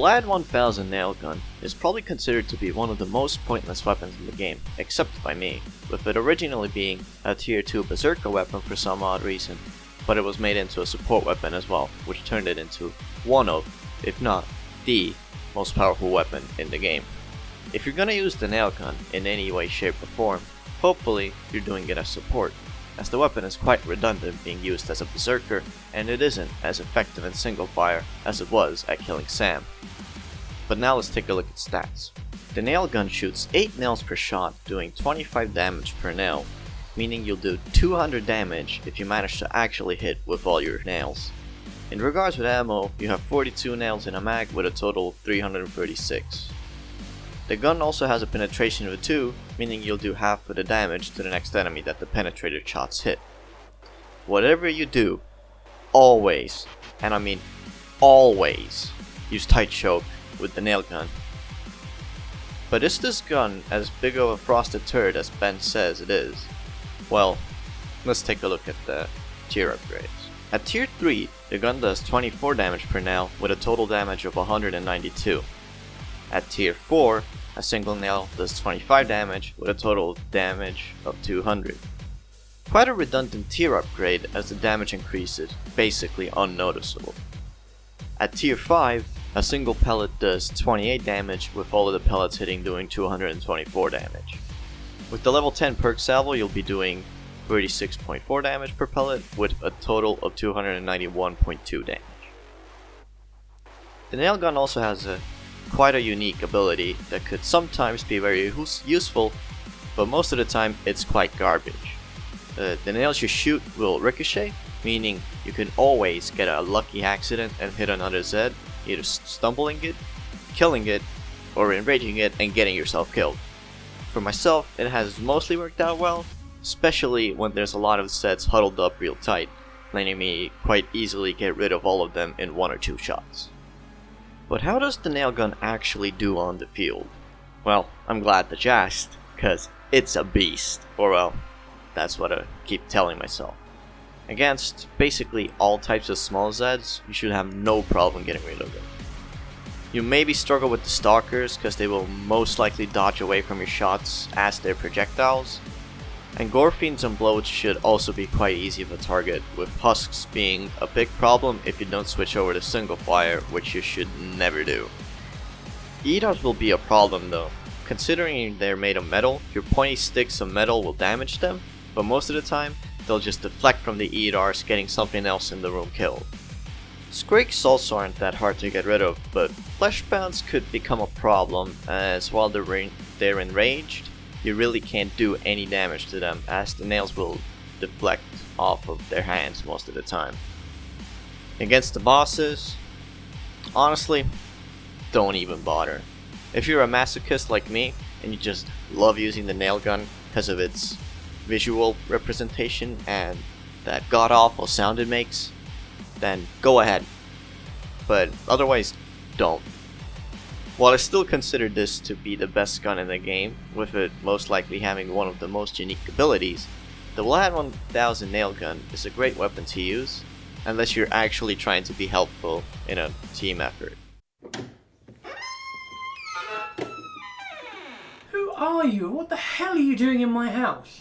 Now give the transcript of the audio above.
Vlad-1000 Nailgun is probably considered to be one of the most pointless weapons in the game, except by me, with it originally being a tier 2 berserker weapon for some odd reason, but it was made into a support weapon as well, which turned it into one of, if not the, most powerful weapon in the game. If you're gonna use the nailgun in any way, shape or form, hopefully you're doing it as support, as the weapon is quite redundant being used as a berserker, and it isn't as effective in single fire as it was at killing Sam. But now let's take a look at stats. The nailgun shoots 8 nails per shot, doing 25 damage per nail, meaning you'll do 200 damage if you manage to actually hit with all your nails. In regards with ammo, you have 42 nails in a mag with a total of 336. The gun also has a penetration of 2, meaning you'll do half of the damage to the next enemy that the penetrated shots hit. Whatever you do, always, and I mean always, use tight choke with the nailgun. But is this gun as big of a frosted turd as Ben says it is? Well, let's take a look at the tier upgrades. At tier 3, the gun does 24 damage per nail with a total damage of 192. At tier 4, a single nail does 25 damage with a total damage of 200. Quite a redundant tier upgrade as the damage increase is basically unnoticeable. At tier 5, a single pellet does 28 damage with all of the pellets hitting doing 224 damage. With the level 10 perk salvo you'll be doing 36.4 damage per pellet with a total of 291.2 damage. The nailgun also has quite a unique ability that could sometimes be very useful, but most of the time it's quite garbage. The nails you shoot will ricochet, meaning you can always get a lucky accident and hit another Zed, either stumbling it, killing it, or enraging it and getting yourself killed. For myself, it has mostly worked out well, especially when there's a lot of Zeds huddled up real tight, letting me quite easily get rid of all of them in 1 or 2 shots. But how does the nailgun actually do on the field? Well, I'm glad that you asked, cause it's a beast, or well, that's what I keep telling myself. Against basically all types of small Zeds, you should have no problem getting rid of them. You maybe struggle with the stalkers, cause they will most likely dodge away from your shots as they're projectiles. And gore fiends and bloats should also be quite easy of a target, with husks being a big problem if you don't switch over to single fire, which you should never do. EDARs will be a problem though. Considering they're made of metal, your pointy sticks of metal will damage them, but most of the time they'll just deflect from the EDARs, getting something else in the room killed. Scrakes also aren't that hard to get rid of, but fleshbounds could become a problem, as while they're enraged, you really can't do any damage to them, as the nails will deflect off of their hands most of the time. Against the bosses, honestly, don't even bother. If you're a masochist like me, and you just love using the nailgun because of its visual representation and that god-awful sound it makes, then go ahead. But otherwise, don't. While I still consider this to be the best gun in the game, with it most likely having one of the most unique abilities, the Vlad-1000 Nailgun is a great weapon to use, unless you're actually trying to be helpful in a team effort. Who are you? What the hell are you doing in my house?